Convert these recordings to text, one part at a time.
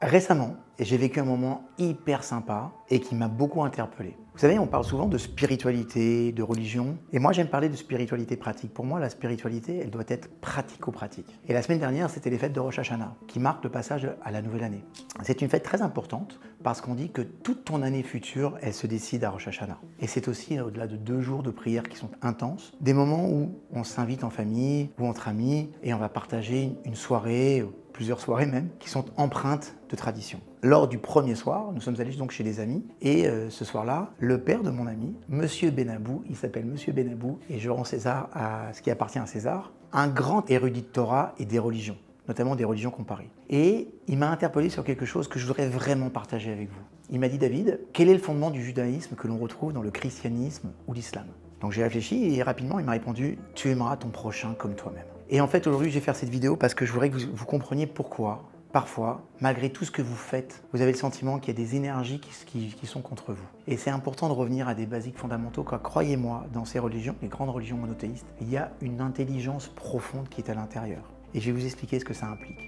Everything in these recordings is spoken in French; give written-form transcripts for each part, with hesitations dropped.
Récemment, j'ai vécu un moment hyper sympa et qui m'a beaucoup interpellé. Vous savez, on parle souvent de spiritualité, de religion, et moi j'aime parler de spiritualité pratique. Pour moi, la spiritualité, elle doit être pratico-pratique. Et la semaine dernière, c'était les fêtes de Rosh Hashanah, qui marquent le passage à la nouvelle année. C'est une fête très importante parce qu'on dit que toute ton année future, elle se décide à Rosh Hashanah. Et c'est aussi, au-delà de 2 jours de prière qui sont intenses, des moments où on s'invite en famille ou entre amis et on va partager une soirée, plusieurs soirées même, qui sont empreintes de tradition. Lors du premier soir, nous sommes allés donc chez des amis et ce soir-là, le père de mon ami, Monsieur Benabou, il s'appelle Monsieur Benabou et je rends César à ce qui appartient à César, un grand érudit de Torah et des religions, notamment des religions comparées. Et il m'a interpellé sur quelque chose que je voudrais vraiment partager avec vous. Il m'a dit, David, quel est le fondement du judaïsme que l'on retrouve dans le christianisme ou l'islam? Donc j'ai réfléchi et rapidement il m'a répondu, tu aimeras ton prochain comme toi-même. Et en fait aujourd'hui je vais faire cette vidéo parce que je voudrais que vous compreniez pourquoi, parfois, malgré tout ce que vous faites, vous avez le sentiment qu'il y a des énergies qui sont contre vous. Et c'est important de revenir à des basiques fondamentaux, car croyez-moi, dans ces religions, les grandes religions monothéistes, il y a une intelligence profonde qui est à l'intérieur. Et je vais vous expliquer ce que ça implique.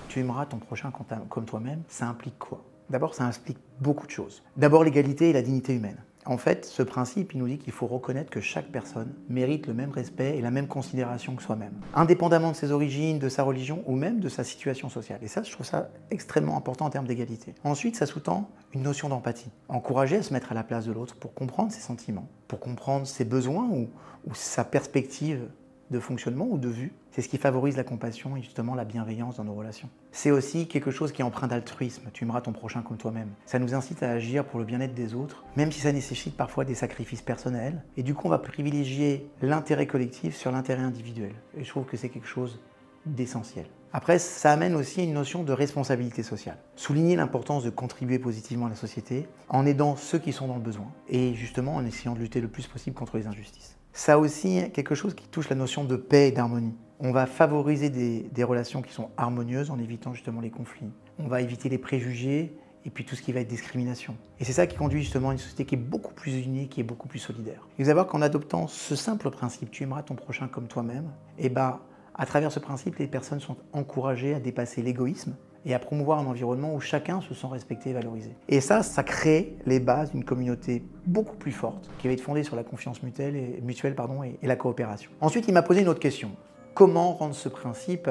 Tu aimeras ton prochain comme toi-même, ça implique quoi? D'abord, ça implique beaucoup de choses. D'abord, l'égalité et la dignité humaine. En fait, ce principe, il nous dit qu'il faut reconnaître que chaque personne mérite le même respect et la même considération que soi-même, indépendamment de ses origines, de sa religion ou même de sa situation sociale. Et ça, je trouve ça extrêmement important en termes d'égalité. Ensuite, ça sous-tend une notion d'empathie. Encourager à se mettre à la place de l'autre pour comprendre ses sentiments, pour comprendre ses besoins ou sa perspective de fonctionnement ou de vue. C'est ce qui favorise la compassion et justement la bienveillance dans nos relations. C'est aussi quelque chose qui est empreint d'altruisme. Tu aimeras ton prochain comme toi-même. Ça nous incite à agir pour le bien-être des autres, même si ça nécessite parfois des sacrifices personnels. Et du coup, on va privilégier l'intérêt collectif sur l'intérêt individuel. Et je trouve que c'est quelque chose d'essentiel. Après, ça amène aussi une notion de responsabilité sociale. Souligner l'importance de contribuer positivement à la société en aidant ceux qui sont dans le besoin et justement en essayant de lutter le plus possible contre les injustices. Ça a aussi quelque chose qui touche la notion de paix et d'harmonie. On va favoriser des relations qui sont harmonieuses en évitant justement les conflits. On va éviter les préjugés et puis tout ce qui va être discrimination. Et c'est ça qui conduit justement à une société qui est beaucoup plus unie, qui est beaucoup plus solidaire. Et vous allez voir qu'en adoptant ce simple principe, tu aimeras ton prochain comme toi-même, et à travers ce principe, les personnes sont encouragées à dépasser l'égoïsme et à promouvoir un environnement où chacun se sent respecté et valorisé. Et ça crée les bases d'une communauté beaucoup plus forte, qui va être fondée sur la confiance mutuelle et la coopération. Ensuite, il m'a posé une autre question. Comment rendre ce principe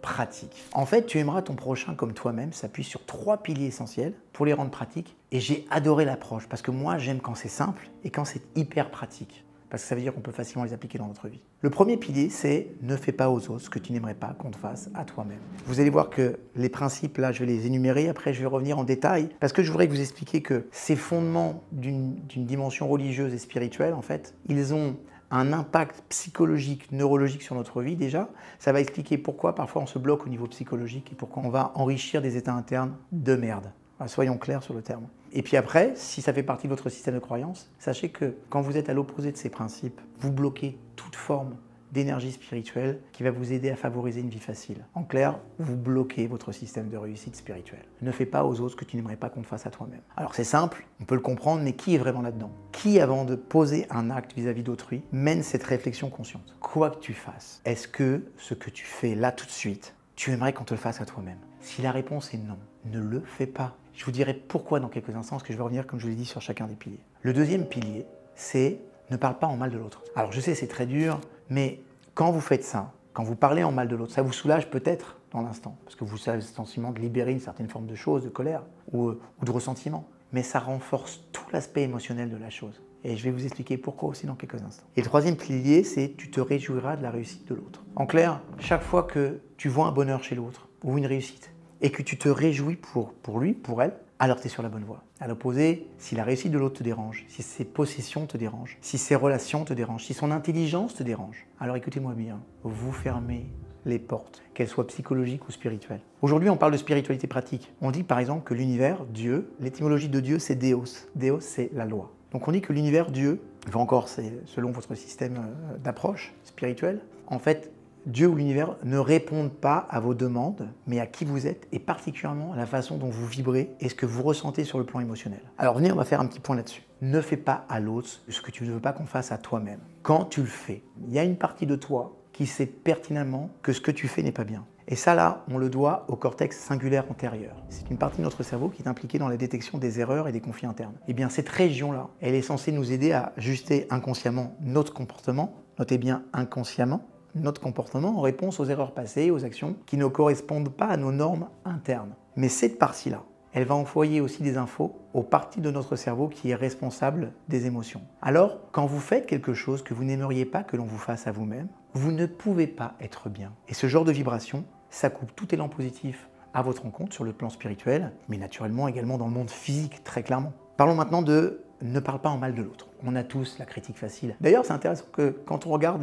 pratique? En fait, tu aimeras ton prochain comme toi-même s'appuie sur 3 piliers essentiels pour les rendre pratiques. Et j'ai adoré l'approche, parce que moi, j'aime quand c'est simple et quand c'est hyper pratique. Parce que ça veut dire qu'on peut facilement les appliquer dans notre vie. Le premier pilier, c'est ne fais pas aux autres ce que tu n'aimerais pas qu'on te fasse à toi-même. Vous allez voir que les principes, là, je vais les énumérer, après je vais revenir en détail, parce que je voudrais vous expliquer que ces fondements d'une dimension religieuse et spirituelle, en fait, ils ont un impact psychologique, neurologique sur notre vie déjà. Ça va expliquer pourquoi parfois on se bloque au niveau psychologique et pourquoi on va enrichir des états internes de merde. Soyons clairs sur le terme. Et puis après, si ça fait partie de votre système de croyance, sachez que quand vous êtes à l'opposé de ces principes, vous bloquez toute forme d'énergie spirituelle qui va vous aider à favoriser une vie facile. En clair, vous bloquez votre système de réussite spirituelle. Ne fais pas aux autres ce que tu n'aimerais pas qu'on te fasse à toi-même. Alors c'est simple, on peut le comprendre, mais qui est vraiment là-dedans? Qui, avant de poser un acte vis-à-vis d'autrui, mène cette réflexion consciente? Quoi que tu fasses, est-ce que ce que tu fais là tout de suite, tu aimerais qu'on te le fasse à toi-même? Si la réponse est non, ne le fais pas. Je vous dirai pourquoi dans quelques instants, parce que je vais revenir, comme je vous l'ai dit, sur chacun des piliers. Le deuxième pilier, c'est ne parle pas en mal de l'autre. Alors je sais, c'est très dur, mais quand vous faites ça, quand vous parlez en mal de l'autre, ça vous soulage peut-être dans l'instant, parce que vous avez le sentiment de libérer une certaine forme de chose, de colère ou de ressentiment. Mais ça renforce tout l'aspect émotionnel de la chose. Et je vais vous expliquer pourquoi aussi dans quelques instants. Et le troisième pilier, c'est tu te réjouiras de la réussite de l'autre. En clair, chaque fois que tu vois un bonheur chez l'autre ou une réussite, et que tu te réjouis pour lui, pour elle, alors tu es sur la bonne voie. À l'opposé, si la réussite de l'autre te dérange, si ses possessions te dérangent, si ses relations te dérangent, si son intelligence te dérange, alors écoutez-moi bien, vous fermez les portes, qu'elles soient psychologiques ou spirituelles. Aujourd'hui, on parle de spiritualité pratique. On dit par exemple que l'univers, Dieu, l'étymologie de Dieu, c'est Déos. Déos, c'est la loi. Donc on dit que l'univers, Dieu, encore c'est selon votre système d'approche spirituelle, en fait, Dieu ou l'univers ne répondent pas à vos demandes, mais à qui vous êtes et particulièrement à la façon dont vous vibrez et ce que vous ressentez sur le plan émotionnel. Alors venez, on va faire un petit point là-dessus. Ne fais pas à l'autre ce que tu ne veux pas qu'on fasse à toi-même. Quand tu le fais, il y a une partie de toi qui sait pertinemment que ce que tu fais n'est pas bien. Et ça là, on le doit au cortex singulaire antérieur. C'est une partie de notre cerveau qui est impliquée dans la détection des erreurs et des conflits internes. Et bien cette région-là, elle est censée nous aider à ajuster inconsciemment notre comportement, notez bien inconsciemment, notre comportement en réponse aux erreurs passées, aux actions qui ne correspondent pas à nos normes internes. Mais cette partie-là, elle va envoyer aussi des infos aux parties de notre cerveau qui est responsable des émotions. Alors, quand vous faites quelque chose que vous n'aimeriez pas que l'on vous fasse à vous-même, vous ne pouvez pas être bien. Et ce genre de vibration, ça coupe tout élan positif à votre rencontre sur le plan spirituel, mais naturellement également dans le monde physique, très clairement. Parlons maintenant de ne parle pas en mal de l'autre. On a tous la critique facile. D'ailleurs, c'est intéressant que quand on regarde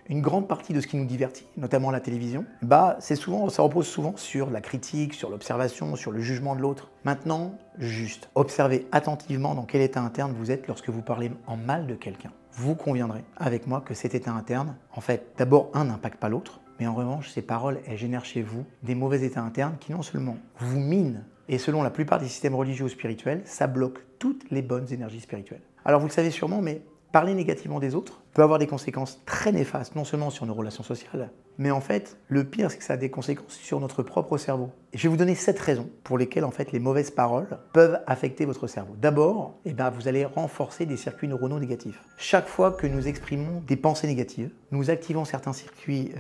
une grande partie de ce qui nous divertit, notamment la télévision, ça repose souvent sur la critique, sur l'observation, sur le jugement de l'autre. Maintenant, juste observez attentivement dans quel état interne vous êtes lorsque vous parlez en mal de quelqu'un. Vous conviendrez avec moi que cet état interne, en fait, d'abord, n'impacte pas l'autre, mais en revanche, ces paroles, elles génèrent chez vous des mauvais états internes qui non seulement vous minent, et selon la plupart des systèmes religieux ou spirituels, ça bloque toutes les bonnes énergies spirituelles. Alors vous le savez sûrement, mais parler négativement des autres peut avoir des conséquences très néfastes, non seulement sur nos relations sociales, mais en fait, le pire, c'est que ça a des conséquences sur notre propre cerveau. Et je vais vous donner 7 raisons pour lesquelles en fait les mauvaises paroles peuvent affecter votre cerveau. D'abord, vous allez renforcer des circuits neuronaux négatifs. Chaque fois que nous exprimons des pensées négatives, nous activons certains circuits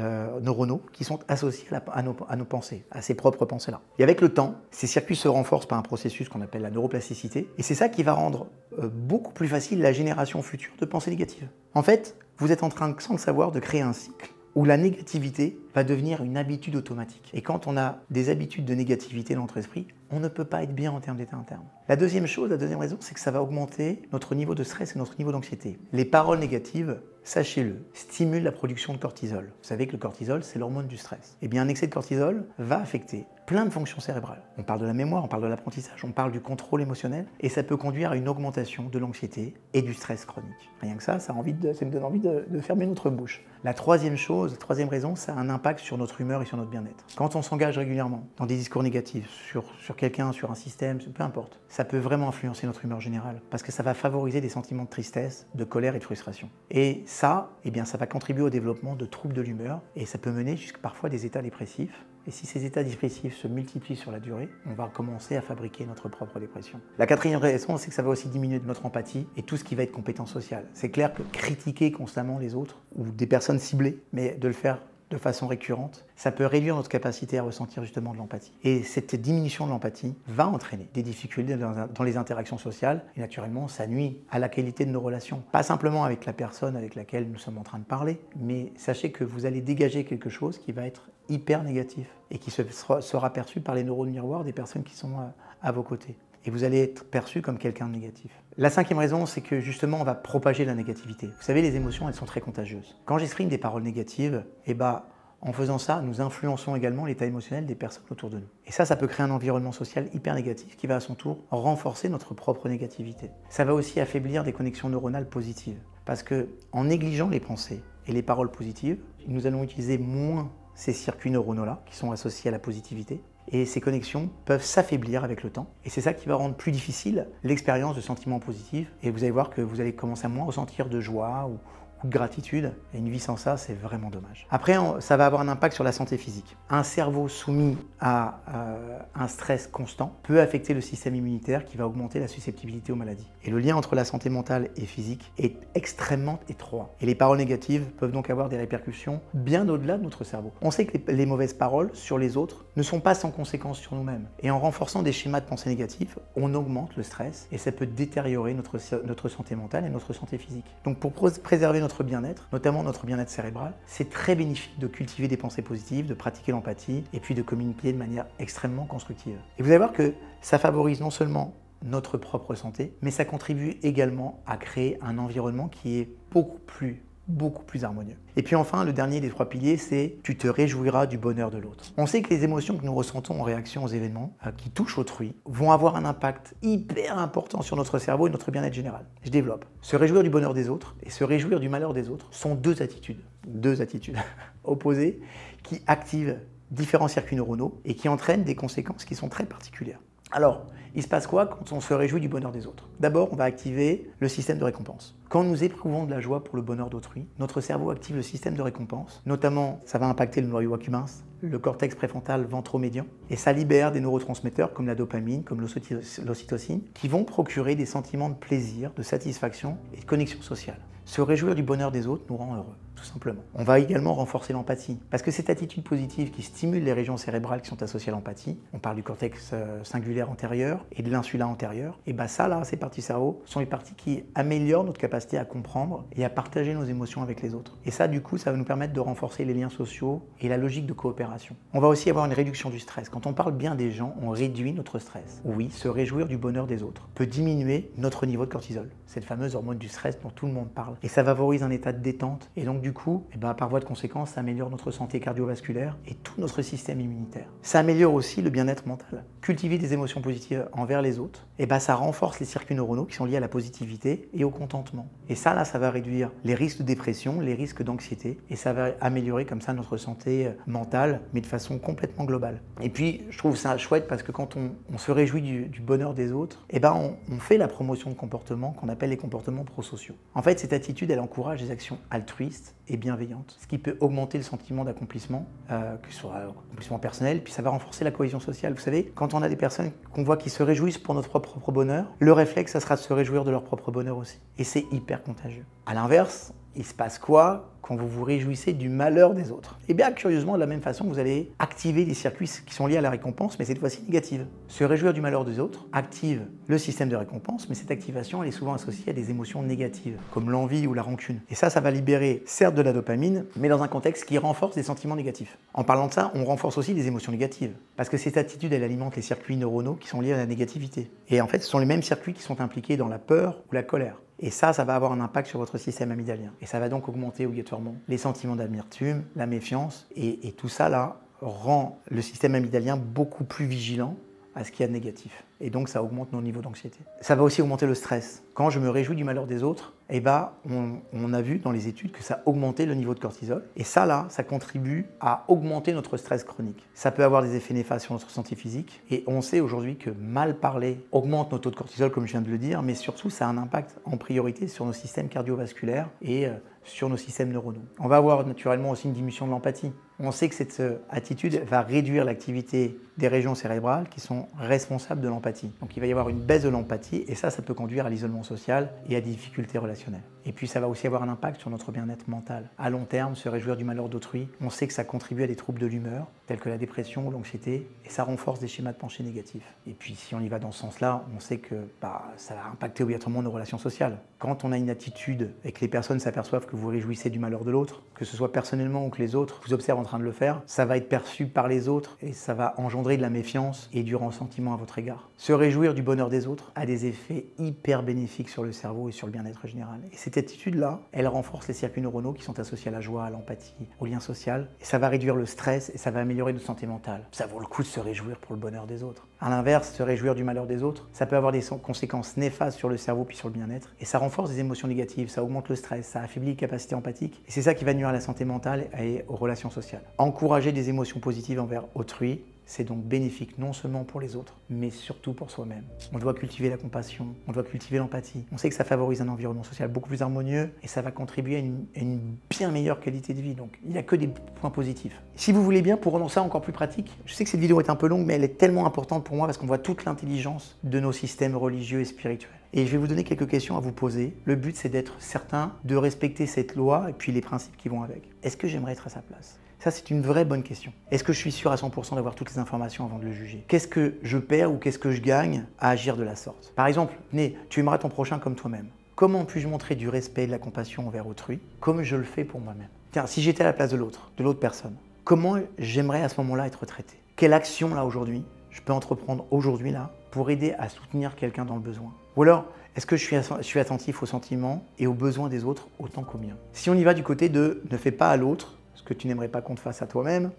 neuronaux qui sont associés à nos pensées, à ces propres pensées-là. Et avec le temps, ces circuits se renforcent par un processus qu'on appelle la neuroplasticité, et c'est ça qui va rendre beaucoup plus facile la génération future de pensées négatives. En fait, vous êtes en train, sans le savoir, de créer un cycle où la négativité va devenir une habitude automatique. Et quand on a des habitudes de négativité dans notre esprit, on ne peut pas être bien en termes d'état interne. La deuxième raison, c'est que ça va augmenter notre niveau de stress et notre niveau d'anxiété. Les paroles négatives, sachez-le, stimulent la production de cortisol. Vous savez que le cortisol, c'est l'hormone du stress. Eh bien, un excès de cortisol va affecter plein de fonctions cérébrales. On parle de la mémoire, on parle de l'apprentissage, on parle du contrôle émotionnel, et ça peut conduire à une augmentation de l'anxiété et du stress chronique. Rien que ça me donne envie de fermer notre bouche. La troisième raison, ça a un impact sur notre humeur et sur notre bien-être. Quand on s'engage régulièrement dans des discours négatifs sur quelqu'un, sur un système, peu importe, ça peut vraiment influencer notre humeur générale parce que ça va favoriser des sentiments de tristesse, de colère et de frustration. Et ça, ça va contribuer au développement de troubles de l'humeur et ça peut mener jusqu'à parfois des états dépressifs. Et si ces états dépressifs se multiplient sur la durée, on va commencer à fabriquer notre propre dépression. La quatrième raison, c'est que ça va aussi diminuer notre empathie et tout ce qui va être compétence sociale. C'est clair que critiquer constamment les autres ou des personnes ciblées, mais de le faire de façon récurrente, ça peut réduire notre capacité à ressentir justement de l'empathie. Et cette diminution de l'empathie va entraîner des difficultés dans les interactions sociales et naturellement, ça nuit à la qualité de nos relations. Pas simplement avec la personne avec laquelle nous sommes en train de parler, mais sachez que vous allez dégager quelque chose qui va être hyper négatif et qui sera perçu par les neurones miroirs des personnes qui sont à vos côtés. Et vous allez être perçu comme quelqu'un de négatif. La cinquième raison, c'est que justement, on va propager la négativité. Vous savez, les émotions, elles sont très contagieuses. Quand j'exprime des paroles négatives, en faisant ça, nous influençons également l'état émotionnel des personnes autour de nous. Et ça peut créer un environnement social hyper négatif qui va à son tour renforcer notre propre négativité. Ça va aussi affaiblir des connexions neuronales positives. Parce qu'en négligeant les pensées et les paroles positives, nous allons utiliser moins ces circuits neuronaux-là qui sont associés à la positivité. Et ces connexions peuvent s'affaiblir avec le temps. Et c'est ça qui va rendre plus difficile l'expérience de sentiments positifs. Et vous allez voir que vous allez commencer à moins ressentir de joie ou de gratitude. Et une vie sans ça, c'est vraiment dommage. Après, ça va avoir un impact sur la santé physique. Un cerveau soumis à un stress constant peut affecter le système immunitaire qui va augmenter la susceptibilité aux maladies. Et le lien entre la santé mentale et physique est extrêmement étroit. Et les paroles négatives peuvent donc avoir des répercussions bien au-delà de notre cerveau. On sait que les mauvaises paroles sur les autres ne sont pas sans conséquences sur nous-mêmes. Et en renforçant des schémas de pensée négatifs, on augmente le stress et ça peut détériorer notre santé mentale et notre santé physique. Donc pour préserver notre bien-être, notamment notre bien-être cérébral, c'est très bénéfique de cultiver des pensées positives, de pratiquer l'empathie et puis de communiquer de manière extrêmement constructive. Et vous allez voir que ça favorise non seulement notre propre santé, mais ça contribue également à créer un environnement qui est beaucoup plus harmonieux. Et puis enfin, le dernier des 3 piliers, c'est « tu te réjouiras du bonheur de l'autre ». On sait que les émotions que nous ressentons en réaction aux événements qui touchent autrui vont avoir un impact hyper important sur notre cerveau et notre bien-être général. Je développe. Se réjouir du bonheur des autres et se réjouir du malheur des autres sont deux attitudes opposées qui activent différents circuits neuronaux et qui entraînent des conséquences qui sont très particulières. Alors, il se passe quoi quand on se réjouit du bonheur des autres? D'abord, on va activer le système de récompense. Quand nous éprouvons de la joie pour le bonheur d'autrui, notre cerveau active le système de récompense. Notamment, ça va impacter le noyau accumbens, le cortex préfrontal ventromédian, et ça libère des neurotransmetteurs comme la dopamine, comme l'ocytocine, qui vont procurer des sentiments de plaisir, de satisfaction et de connexion sociale. Se réjouir du bonheur des autres nous rend heureux, tout simplement. On va également renforcer l'empathie, parce que cette attitude positive qui stimule les régions cérébrales qui sont associées à l'empathie, on parle du cortex cingulaire antérieur et de l'insula antérieur, et bien ça là, ces parties cerveau sont les parties qui améliorent notre capacité à comprendre et à partager nos émotions avec les autres. Et ça, du coup, ça va nous permettre de renforcer les liens sociaux et la logique de coopération. On va aussi avoir une réduction du stress. Quand on parle bien des gens, on réduit notre stress. Oui, se réjouir du bonheur des autres peut diminuer notre niveau de cortisol, cette fameuse hormone du stress dont tout le monde parle. Et ça favorise un état de détente. Et donc, du coup, par voie de conséquence, ça améliore notre santé cardiovasculaire et tout notre système immunitaire. Ça améliore aussi le bien-être mental. Cultiver des émotions positives envers les autres, ça renforce les circuits neuronaux qui sont liés à la positivité et au contentement. Et ça, là, ça va réduire les risques de dépression, les risques d'anxiété, et ça va améliorer comme ça notre santé mentale, mais de façon complètement globale. Et puis, je trouve ça chouette parce que quand on se réjouit du bonheur des autres, on fait la promotion de comportements qu'on appelle les comportements prosociaux. En fait, cette attitude, elle encourage des actions altruistes et bienveillantes, ce qui peut augmenter le sentiment d'accomplissement, que ce soit accomplissement personnel, puis ça va renforcer la cohésion sociale. Vous savez, quand on a des personnes qu'on voit qui se réjouissent pour notre propre bonheur, le réflexe, ça sera de se réjouir de leur propre bonheur aussi. Et c'est hyper contagieux. À l'inverse, il se passe quoi quand vous vous réjouissez du malheur des autres? Eh bien, curieusement, de la même façon, vous allez activer des circuits qui sont liés à la récompense, mais cette fois-ci négative. Se réjouir du malheur des autres active le système de récompense, mais cette activation, elle est souvent associée à des émotions négatives, comme l'envie ou la rancune. Et ça va libérer, certes, de la dopamine, mais dans un contexte qui renforce des sentiments négatifs. En parlant de ça, on renforce aussi les émotions négatives, parce que cette attitude, elle alimente les circuits neuronaux qui sont liés à la négativité. Et en fait, ce sont les mêmes circuits qui sont impliqués dans la peur ou la colère. Et ça va avoir un impact sur votre système amygdalien. Et ça va donc augmenter obligatoirement les sentiments d'amertume, la méfiance. Et tout ça, là, rend le système amygdalien beaucoup plus vigilant à ce qu'il y a de négatif. Et donc, ça augmente nos niveaux d'anxiété. Ça va aussi augmenter le stress. Quand je me réjouis du malheur des autres, on a vu dans les études que ça augmentait le niveau de cortisol. Et ça, là, ça contribue à augmenter notre stress chronique. Ça peut avoir des effets néfastes sur notre santé physique. Et on sait aujourd'hui que mal parler augmente nos taux de cortisol, comme je viens de le dire, mais surtout, ça a un impact en priorité sur nos systèmes cardiovasculaires et sur nos systèmes neuronaux. On va avoir naturellement aussi une diminution de l'empathie. On sait que cette attitude va réduire l'activité des régions cérébrales qui sont responsables de l'empathie. Donc il va y avoir une baisse de l'empathie et ça peut conduire à l'isolement social et à des difficultés relationnelles. Et puis ça va aussi avoir un impact sur notre bien-être mental. À long terme, se réjouir du malheur d'autrui, on sait que ça contribue à des troubles de l'humeur, tels que la dépression ou l'anxiété, et ça renforce des schémas de pensée négatifs. Et puis si on y va dans ce sens-là, on sait que ça va impacter obligatoirement nos relations sociales. Quand on a une attitude et que les personnes s'aperçoivent que vous vous réjouissez du malheur de l'autre, que ce soit personnellement ou que les autres vous observent en train de le faire, ça va être perçu par les autres et ça va engendrer de la méfiance et du ressentiment à votre égard. Se réjouir du bonheur des autres a des effets hyper bénéfiques sur le cerveau et sur le bien-être général. Et cette attitude-là, elle renforce les circuits neuronaux qui sont associés à la joie, à l'empathie, au lien social. Et ça va réduire le stress et ça va améliorer notre santé mentale. Ça vaut le coup de se réjouir pour le bonheur des autres. À l'inverse, se réjouir du malheur des autres, ça peut avoir des conséquences néfastes sur le cerveau puis sur le bien-être. Et ça renforce des émotions négatives, ça augmente le stress, ça affaiblit les capacités empathiques. Et c'est ça qui va nuire à la santé mentale et aux relations sociales. Encourager des émotions positives envers autrui, c'est donc bénéfique non seulement pour les autres, mais surtout pour soi-même. On doit cultiver la compassion, on doit cultiver l'empathie. On sait que ça favorise un environnement social beaucoup plus harmonieux et ça va contribuer à une bien meilleure qualité de vie. Donc il n'y a que des points positifs. Si vous voulez bien, pour rendre ça encore plus pratique, je sais que cette vidéo est un peu longue, mais elle est tellement importante pour moi parce qu'on voit toute l'intelligence de nos systèmes religieux et spirituels. Et je vais vous donner quelques questions à vous poser. Le but, c'est d'être certain de respecter cette loi et puis les principes qui vont avec. Est-ce que j'aimerais être à sa place ? Ça, c'est une vraie bonne question. Est-ce que je suis sûr à 100% d'avoir toutes les informations avant de le juger? Qu'est-ce que je perds ou qu'est-ce que je gagne à agir de la sorte? Par exemple, tu aimeras ton prochain comme toi-même. Comment puis-je montrer du respect et de la compassion envers autrui comme je le fais pour moi-même? Tiens, si j'étais à la place de l'autre personne, comment j'aimerais à ce moment-là être traité? Quelle action, là, aujourd'hui, je peux entreprendre aujourd'hui, là, pour aider à soutenir quelqu'un dans le besoin? Ou alors, est-ce que je suis attentif aux sentiments et aux besoins des autres autant qu'aux miens? Si on y va du côté de ne fais pas à l'autre ce que tu n'aimerais pas qu'on te fasse à toi-même,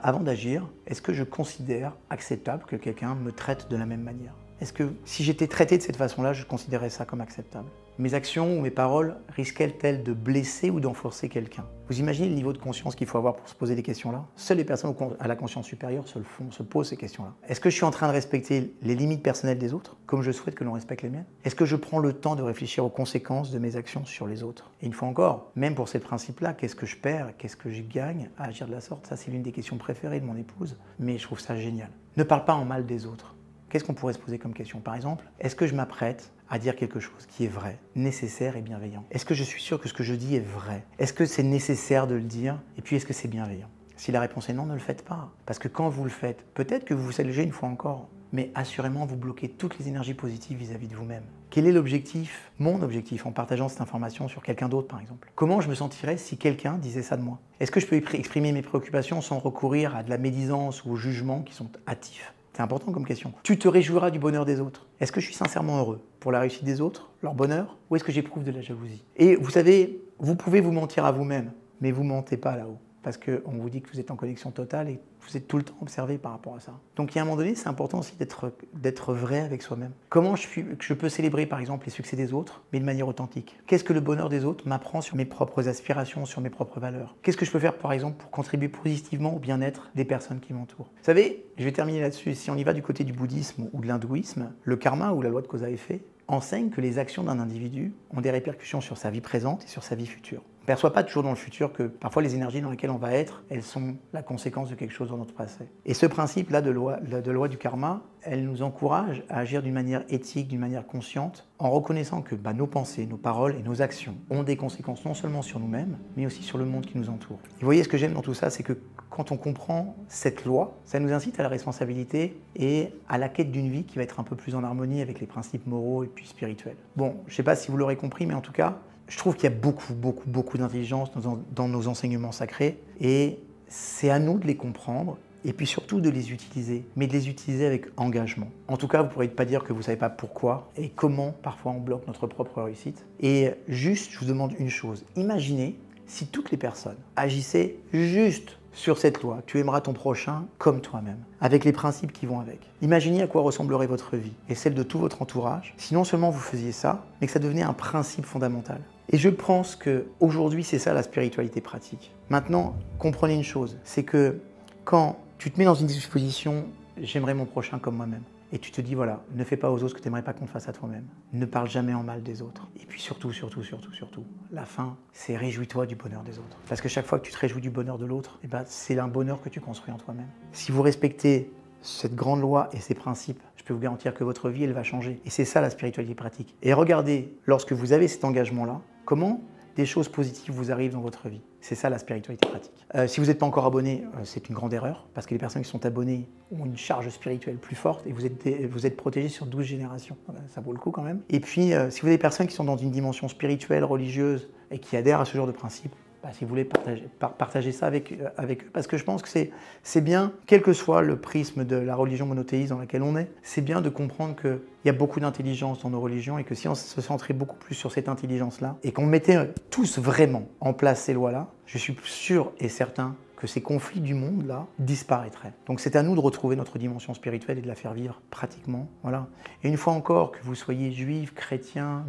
avant d'agir, est-ce que je considère acceptable que quelqu'un me traite de la même manière? Est-ce que si j'étais traité de cette façon-là, je considérais ça comme acceptable? Mes actions ou mes paroles risquent-elles de blesser ou d'enfoncer quelqu'un? Vous imaginez le niveau de conscience qu'il faut avoir pour se poser des questions-là? Seules les personnes à la conscience supérieure se posent ces questions-là. Est-ce que je suis en train de respecter les limites personnelles des autres, comme je souhaite que l'on respecte les miennes? Est-ce que je prends le temps de réfléchir aux conséquences de mes actions sur les autres? Et une fois encore, même pour ces principes-là, qu'est-ce que je perds, qu'est-ce que je gagne à agir de la sorte? Ça, c'est l'une des questions préférées de mon épouse, mais je trouve ça génial. Ne parle pas en mal des autres. Qu'est-ce qu'on pourrait se poser comme question? Par exemple, est-ce que je m'apprête à dire quelque chose qui est vrai, nécessaire et bienveillant? Est-ce que je suis sûr que ce que je dis est vrai? Est-ce que c'est nécessaire de le dire? Et puis, est-ce que c'est bienveillant? Si la réponse est non, ne le faites pas. Parce que quand vous le faites, peut-être que vous vous allégez une fois encore, mais assurément, vous bloquez toutes les énergies positives vis-à-vis de vous-même. Quel est l'objectif, mon objectif, en partageant cette information sur quelqu'un d'autre, par exemple? Comment je me sentirais si quelqu'un disait ça de moi? Est-ce que je peux exprimer mes préoccupations sans recourir à de la médisance ou au jugement qui sont hâtifs? C'est important comme question. Tu te réjouiras du bonheur des autres. Est-ce que je suis sincèrement heureux pour la réussite des autres, leur bonheur, ou est-ce que j'éprouve de la jalousie? Et vous savez, vous pouvez vous mentir à vous-même, mais vous ne mentez pas là-haut. Parce qu'on vous dit que vous êtes en connexion totale et que vous êtes tout le temps observé par rapport à ça. Donc, il y a un moment donné, c'est important aussi d'être vrai avec soi-même. Comment je peux célébrer, par exemple, les succès des autres, mais de manière authentique? Qu'est-ce que le bonheur des autres m'apprend sur mes propres aspirations, sur mes propres valeurs? Qu'est-ce que je peux faire, par exemple, pour contribuer positivement au bien-être des personnes qui m'entourent? Vous savez, je vais terminer là-dessus. Si on y va du côté du bouddhisme ou de l'hindouisme, le karma ou la loi de cause à effet enseigne que les actions d'un individu ont des répercussions sur sa vie présente et sur sa vie future. On ne perçoit pas toujours dans le futur que parfois les énergies dans lesquelles on va être, elles sont la conséquence de quelque chose dans notre passé. Et ce principe-là de loi du karma, elle nous encourage à agir d'une manière éthique, d'une manière consciente, en reconnaissant que nos pensées, nos paroles et nos actions ont des conséquences non seulement sur nous-mêmes, mais aussi sur le monde qui nous entoure. Et vous voyez, ce que j'aime dans tout ça, c'est que quand on comprend cette loi, ça nous incite à la responsabilité et à la quête d'une vie qui va être un peu plus en harmonie avec les principes moraux et puis spirituels. Bon, je ne sais pas si vous l'aurez compris, mais en tout cas, je trouve qu'il y a beaucoup d'intelligence dans nos enseignements sacrés et c'est à nous de les comprendre et puis surtout de les utiliser, mais de les utiliser avec engagement. En tout cas, vous ne pourrez pas dire que vous ne savez pas pourquoi et comment parfois on bloque notre propre réussite. Et juste, je vous demande une chose, imaginez si toutes les personnes agissaient juste sur cette loi, tu aimeras ton prochain comme toi-même, avec les principes qui vont avec. Imaginez à quoi ressemblerait votre vie et celle de tout votre entourage, si non seulement vous faisiez ça, mais que ça devenait un principe fondamental. Et je pense qu'aujourd'hui, c'est ça la spiritualité pratique. Maintenant, comprenez une chose, c'est que quand tu te mets dans une disposition « j'aimerais mon prochain comme moi-même », et tu te dis, voilà, ne fais pas aux autres ce que tu n'aimerais pas qu'on te fasse à toi-même. Ne parle jamais en mal des autres. Et puis surtout, la fin, c'est réjouis-toi du bonheur des autres. Parce que chaque fois que tu te réjouis du bonheur de l'autre, c'est un bonheur que tu construis en toi-même. Si vous respectez cette grande loi et ces principes, je peux vous garantir que votre vie, elle va changer. Et c'est ça la spiritualité pratique. Et regardez, lorsque vous avez cet engagement-là, comment des choses positives vous arrivent dans votre vie. C'est ça la spiritualité pratique. Si vous n'êtes pas encore abonné, c'est une grande erreur, parce que les personnes qui sont abonnées ont une charge spirituelle plus forte et vous êtes protégés sur 12 générations. Ça vaut le coup quand même. Et puis, si vous avez des personnes qui sont dans une dimension spirituelle, religieuse, et qui adhèrent à ce genre de principe, si vous voulez partager ça avec eux, parce que je pense que c'est bien, quel que soit le prisme de la religion monothéiste dans laquelle on est, c'est bien de comprendre qu'il y a beaucoup d'intelligence dans nos religions et que si on se centrait beaucoup plus sur cette intelligence-là et qu'on mettait tous vraiment en place ces lois-là, je suis sûr et certain que ces conflits du monde-là disparaîtraient. Donc c'est à nous de retrouver notre dimension spirituelle et de la faire vivre pratiquement. Voilà. Et une fois encore, que vous soyez juif, chrétien,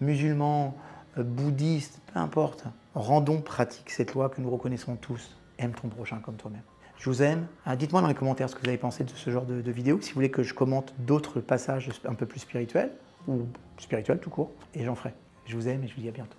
musulman, bouddhiste, peu importe, rendons pratique cette loi que nous reconnaissons tous. Aime ton prochain comme toi-même. Je vous aime. Dites-moi dans les commentaires ce que vous avez pensé de ce genre de vidéo, si vous voulez que je commente d'autres passages un peu plus spirituels, ou spirituels tout court, et j'en ferai. Je vous aime et je vous dis à bientôt.